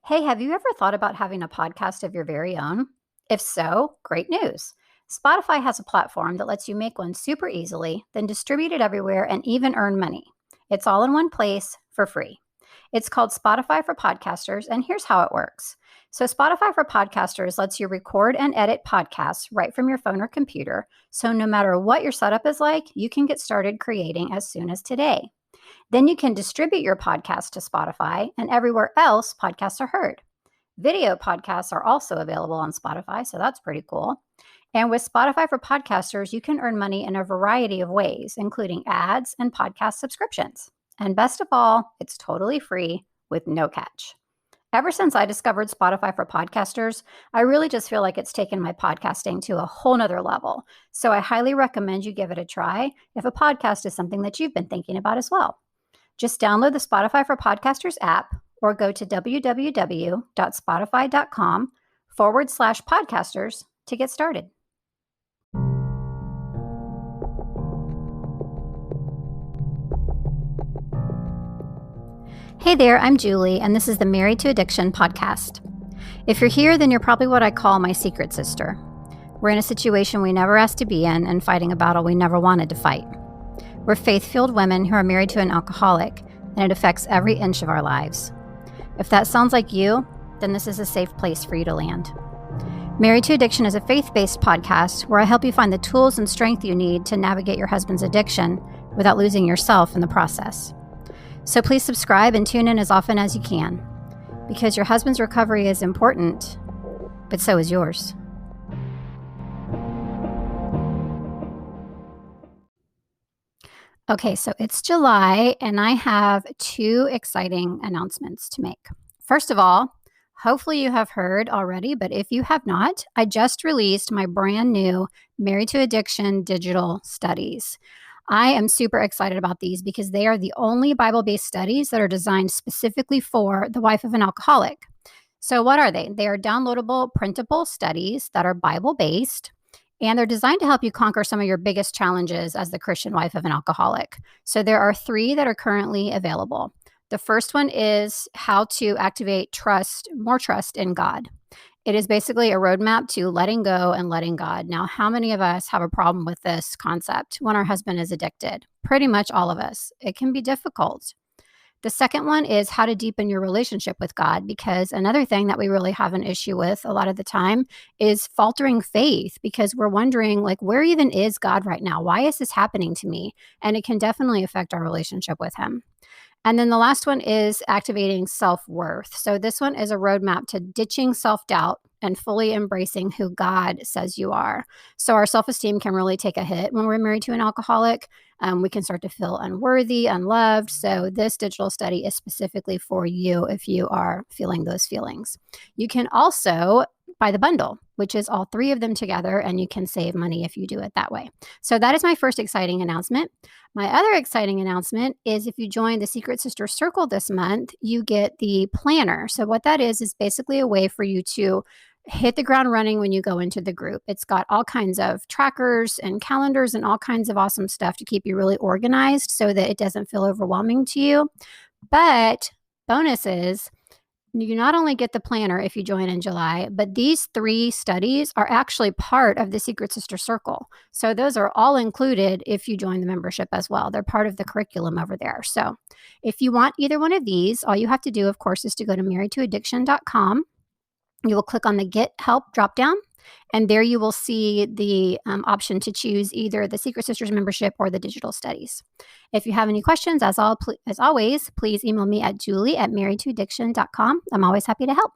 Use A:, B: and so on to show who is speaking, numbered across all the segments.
A: Hey, have you ever thought about having a podcast of your very own? If so, great news. Spotify has a platform that lets you make one super easily, then distribute it everywhere and even earn money. It's all in one place for free. It's called Spotify for Podcasters, and here's how it works. So, Spotify for Podcasters lets you record and edit podcasts right from your phone or computer. So, no matter what your setup is like, you can get started creating as soon as today. Then you can distribute your podcast to Spotify, and everywhere else podcasts are heard. Video podcasts are also available on Spotify, so that's pretty cool. And with Spotify for Podcasters, you can earn money in a variety of ways, including ads and podcast subscriptions. And best of all, it's totally free with no catch. Ever since I discovered Spotify for Podcasters, I really just feel like it's taken my podcasting to a whole nother level. So I highly recommend you give it a try if a podcast is something that you've been thinking about as well. Just download the Spotify for Podcasters app or go to www.spotify.com/podcasters to get started. Hey there, I'm Julie, and this is the Married to Addiction podcast. If you're here, then you're probably what I call my secret sister. We're in a situation we never asked to be in and fighting a battle we never wanted to fight. We're faith-filled women who are married to an alcoholic, and it affects every inch of our lives. If that sounds like you, then this is a safe place for you to land. Married to Addiction is a faith-based podcast where I help you find the tools and strength you need to navigate your husband's addiction without losing yourself in the process. So please subscribe and tune in as often as you can, because your husband's recovery is important, but so is yours. Okay, so it's July, and I have two exciting announcements to make. First of all, hopefully you have heard already, but if you have not, I just released my brand new Married to Addiction digital studies. I am super excited about these because they are the only Bible-based studies that are designed specifically for the wife of an alcoholic. So what are they? They are downloadable, printable studies that are Bible-based, and they're designed to help you conquer some of your biggest challenges as the Christian wife of an alcoholic. So there are 3 that are currently available. The first one is how to activate more trust in God. It is basically a roadmap to letting go and letting God. Now, how many of us have a problem with this concept when our husband is addicted? Pretty much all of us. It can be difficult. The second one is how to deepen your relationship with God, because another thing that we really have an issue with a lot of the time is faltering faith, because we're wondering, like, where even is God right now? Why is this happening to me? And it can definitely affect our relationship with Him. And then the last one is activating self-worth. So this one is a roadmap to ditching self-doubt and fully embracing who God says you are. So our self-esteem can really take a hit when we're married to an alcoholic. We can start to feel unworthy, unloved. So this digital study is specifically for you if you are feeling those feelings. You can also buy the bundle, which is all 3 of them together, and you can save money if you do it that way. So that is my first exciting announcement. My other exciting announcement is if you join the Secret Sister Circle this month, you get the planner. So what that is basically a way for you to hit the ground running when you go into the group. It's got all kinds of trackers and calendars and all kinds of awesome stuff to keep you really organized so that it doesn't feel overwhelming to you. But bonus is, you not only get the planner if you join in July, but these 3 studies are actually part of the Secret Sister Circle. So those are all included if you join the membership as well. They're part of the curriculum over there. So if you want either one of these, all you have to do, of course, is to go to marriedtoaddiction.com. You will click on the Get Help dropdown, and there you will see the option to choose either the Secret Sisters membership or the digital studies. If you have any questions, as always, please email me at julie@marriedtoaddiction.com. I'm always happy to help.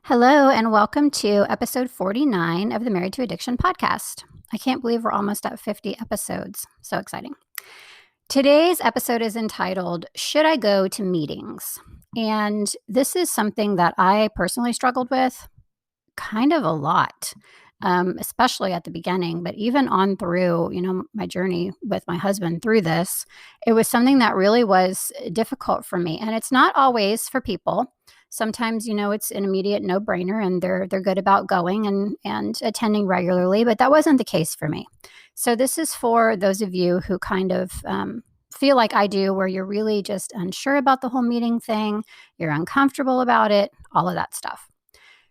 A: Hello, and welcome to episode 49 of the Married to Addiction podcast. I can't believe we're almost at 50 episodes. So exciting. Today's episode is entitled, Should I Go to Meetings? And this is something that I personally struggled with kind of a lot, especially at the beginning, but even on through, my journey with my husband through this, it was something that really was difficult for me. And it's not always for people. Sometimes, it's an immediate no-brainer and they're good about going and attending regularly, but that wasn't the case for me. So this is for those of you who kind of feel like I do, where you're really just unsure about the whole meeting thing, you're uncomfortable about it, all of that stuff.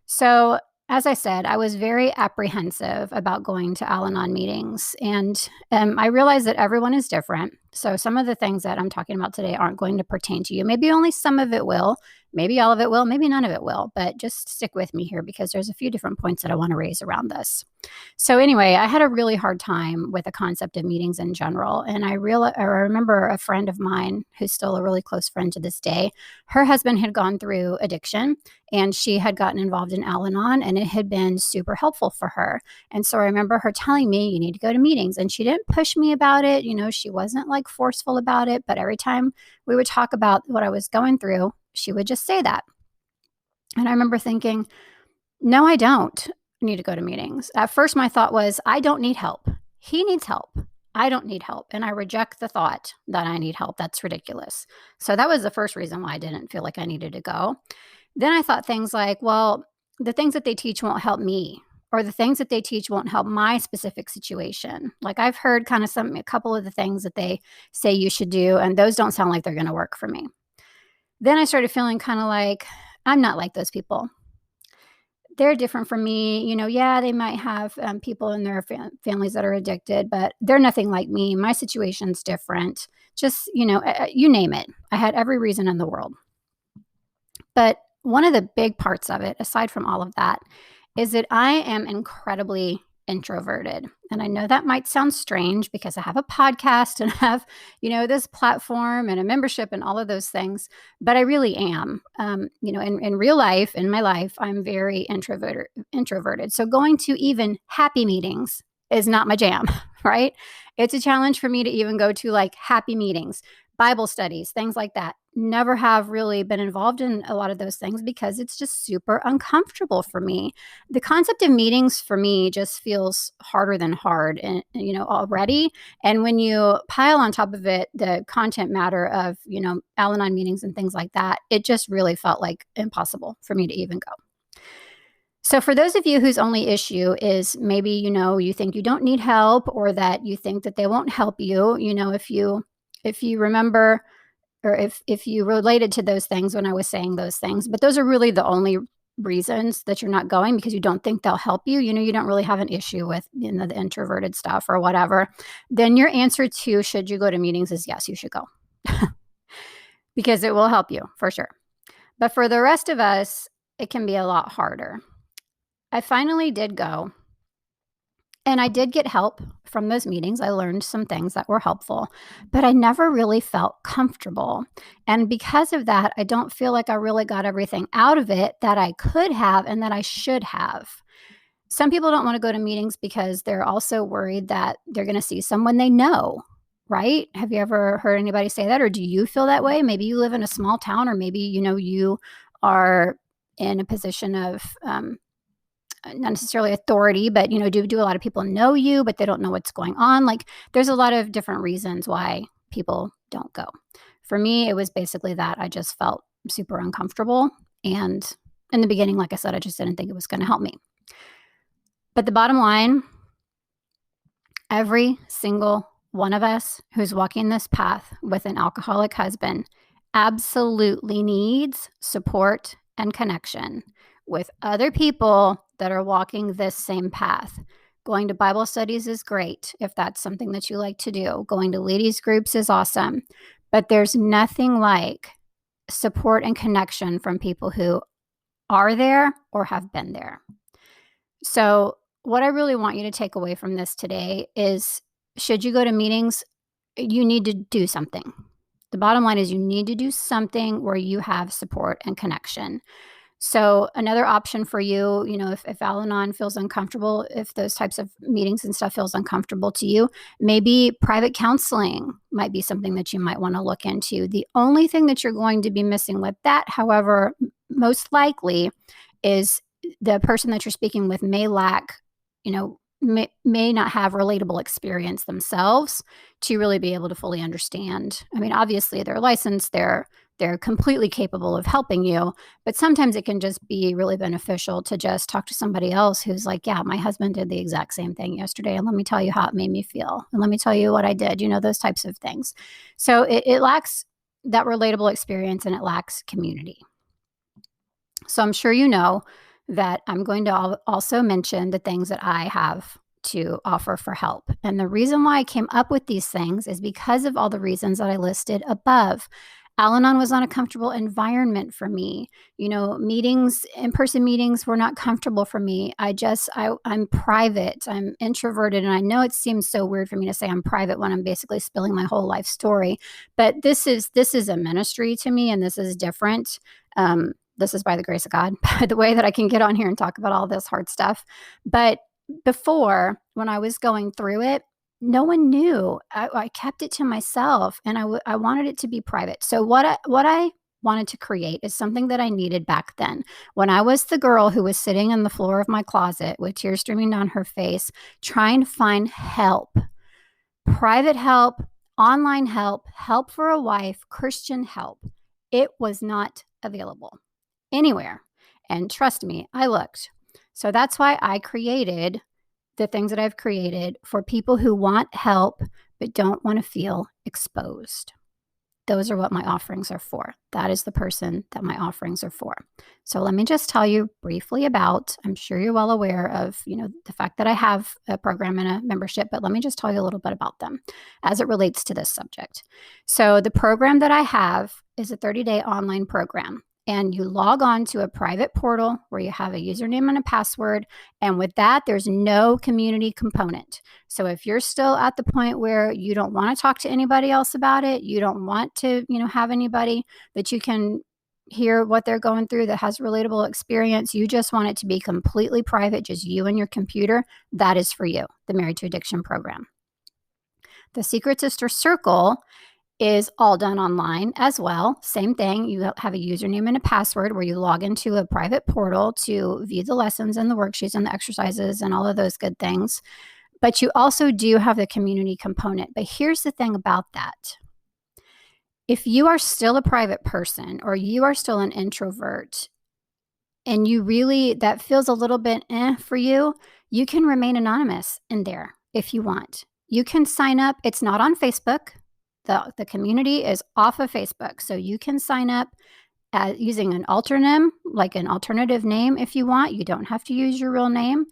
A: So, as I said, I was very apprehensive about going to Al Anon meetings. And I realize that everyone is different. So, some of the things that I'm talking about today aren't going to pertain to you. Maybe only some of it will. Maybe all of it will. Maybe none of it will. But just stick with me here because there's a few different points that I want to raise around this. So, anyway, I had a really hard time with the concept of meetings in general. And I remember a friend of mine who's still a really close friend to this day. Her husband had gone through addiction and she had gotten involved in Al Anon, and it had been super helpful for her. And so I remember her telling me, you need to go to meetings. And she didn't push me about it. She wasn't like forceful about it. But every time we would talk about what I was going through, she would just say that. And I remember thinking, no, I don't need to go to meetings. At first, my thought was, I don't need help. He needs help. I don't need help. And I reject the thought that I need help. That's ridiculous. So that was the first reason why I didn't feel like I needed to go. Then I thought things like, well, the things that they teach won't help me, or the things that they teach won't help my specific situation. Like I've heard kind of a couple of the things that they say you should do, and those don't sound like they're going to work for me. Then I started feeling kind of like, I'm not like those people. They're different from me. Yeah, they might have people in their families that are addicted, but they're nothing like me. My situation's different. Just, you name it. I had every reason in the world. But one of the big parts of it, aside from all of that, is that I am incredibly introverted. And I know that might sound strange because I have a podcast and have, this platform and a membership and all of those things, but I really am. In real life, in my life, I'm very introverted. So going to even happy meetings is not my jam, right? It's a challenge for me to even go to like happy meetings, Bible studies, things like that. Never have really been involved in a lot of those things because it's just super uncomfortable for me. The concept of meetings for me just feels harder than hard, and already. And when you pile on top of it the content matter of Al-Anon meetings and things like that, it just really felt like impossible for me to even go. So for those of you whose only issue is maybe you think you don't need help, or that you think that they won't help you, if you remember, or if you related to those things when I was saying those things, but those are really the only reasons that you're not going, because you don't think they'll help you. You don't really have an issue with the introverted stuff or whatever. Then your answer to should you go to meetings is yes, you should go, because it will help you for sure. But for the rest of us, it can be a lot harder. I finally did go. And I did get help from those meetings. I learned some things that were helpful, but I never really felt comfortable. And because of that, I don't feel like I really got everything out of it that I could have and that I should have. Some people don't want to go to meetings because they're also worried that they're going to see someone they know, right? Have you ever heard anybody say that? Or do you feel that way? Maybe you live in a small town, or maybe, you are in a position of, not necessarily authority, but do a lot of people know you, but they don't know what's going on? Like there's a lot of different reasons why people don't go. For me, it was basically that I just felt super uncomfortable. And in the beginning, like I said, I just didn't think it was going to help me. But the bottom line, every single one of us who's walking this path with an alcoholic husband absolutely needs support and connection with other people that are walking this same path. Going to Bible studies is great if that's something that you like to do. Going to ladies groups is awesome. But there's nothing like support and connection from people who are there or have been there. So what I really want you to take away from this today is, should you go to meetings, you need to do something. The bottom line is you need to do something where you have support and connection. So another option for you, if Al-Anon feels uncomfortable, if those types of meetings and stuff feels uncomfortable to you, maybe private counseling might be something that you might want to look into. The only thing that you're going to be missing with that, however, most likely is the person that you're speaking with may lack, may not have relatable experience themselves to really be able to fully understand. I mean, obviously they're licensed, they're they're completely capable of helping you. But sometimes it can just be really beneficial to just talk to somebody else who's like, yeah, my husband did the exact same thing yesterday. And let me tell you how it made me feel. And let me tell you what I did, those types of things. So it lacks that relatable experience and it lacks community. So I'm sure you know that I'm going to also mention the things that I have to offer for help. And the reason why I came up with these things is because of all the reasons that I listed above. Al-Anon was not a comfortable environment for me. Meetings, in-person meetings were not comfortable for me. I'm private, I'm introverted. And I know it seems so weird for me to say I'm private when I'm basically spilling my whole life story, but this is a ministry to me, and this is different. This is by the grace of God, by the way that I can get on here and talk about all this hard stuff. But before, when I was going through it, no one knew. I kept it to myself, and I wanted it to be private. So what I wanted to create is something that I needed back then. When I was the girl who was sitting on the floor of my closet with tears streaming down her face, trying to find help, private help, online help, help for a wife, Christian help. It was not available anywhere. And trust me, I looked. So that's why I created the things that I've created for people who want help but don't want to feel exposed. Those are what my offerings are for. That is the person that my offerings are for. So let me just tell you briefly about, I'm sure you're well aware of, the fact that I have a program and a membership, but let me just tell you a little bit about them as it relates to this subject. So the program that I have is a 30-day online program. And you log on to a private portal where you have a username and a password. And with that, there's no community component. So if you're still at the point where you don't want to talk to anybody else about it, you don't want to, have anybody that you can hear what they're going through that has relatable experience, you just want it to be completely private, just you and your computer, that is for you, the Married to Addiction program. The Secret Sister Circle is all done online as well. Same thing. You have a username and a password where you log into a private portal to view the lessons and the worksheets and the exercises and all of those good things. But you also do have the community component. But here's the thing about that. If you are still a private person or you are still an introvert and that feels a little bit for you, you can remain anonymous in there if you want. You can sign up. It's not on Facebook. The community is off of Facebook. So you can sign up using an alternative, like an alternative name if you want. You don't have to use your real name.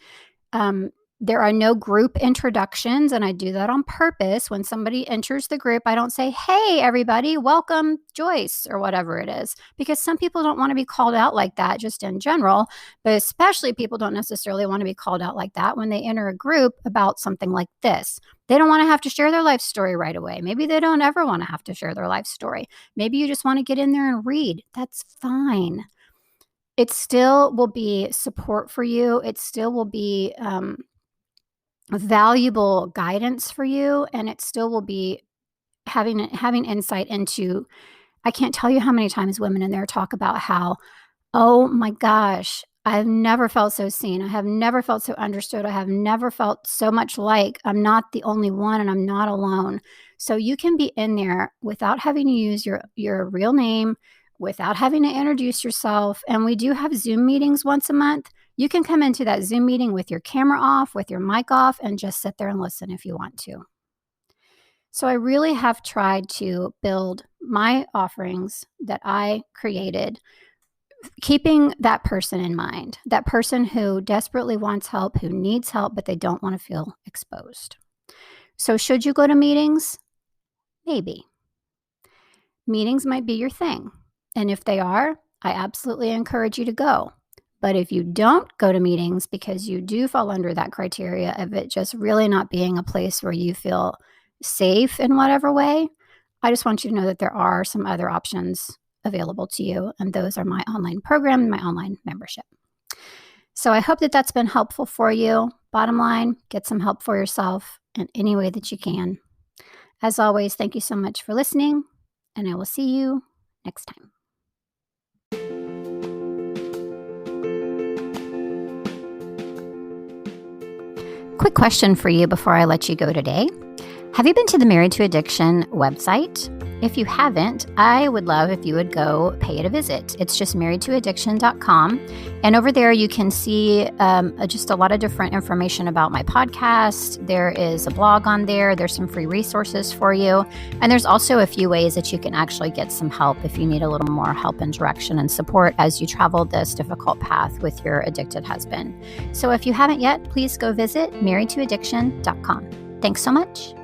A: There are no group introductions, and I do that on purpose. When somebody enters the group, I don't say, hey, everybody, welcome Joyce, or whatever it is, because some people don't want to be called out like that just in general, but especially people don't necessarily want to be called out like that when they enter a group about something like this. They don't want to have to share their life story right away. Maybe they don't ever want to have to share their life story. Maybe you just want to get in there and read. That's fine. It still will be support for you. It still will be valuable guidance for you, and it still will be having insight into, I can't tell you how many times women in there talk about how, oh my gosh, I've never felt so seen. I have never felt so understood. I have never felt so much like I'm not the only one and I'm not alone. So you can be in there without having to use your real name, without having to introduce yourself. And we do have Zoom meetings once a month. You can come into that Zoom meeting with your camera off, with your mic off, and just sit there and listen if you want to. So I really have tried to build my offerings that I created, keeping that person in mind, that person who desperately wants help, who needs help, but they don't want to feel exposed. So should you go to meetings? Maybe. Meetings might be your thing. And if they are, I absolutely encourage you to go. But if you don't go to meetings because you do fall under that criteria of it just really not being a place where you feel safe in whatever way, I just want you to know that there are some other options available to you. And those are my online program and my online membership. So I hope that that's been helpful for you. Bottom line, get some help for yourself in any way that you can. As always, thank you so much for listening, and I will see you next time. Quick question for you before I let you go today. Have you been to the Married to Addiction website? If you haven't, I would love if you would go pay it a visit. It's just marriedtoaddiction.com. And over there, you can see just a lot of different information about my podcast. There is a blog on there. There's some free resources for you. And there's also a few ways that you can actually get some help if you need a little more help and direction and support as you travel this difficult path with your addicted husband. So if you haven't yet, please go visit marriedtoaddiction.com. Thanks so much.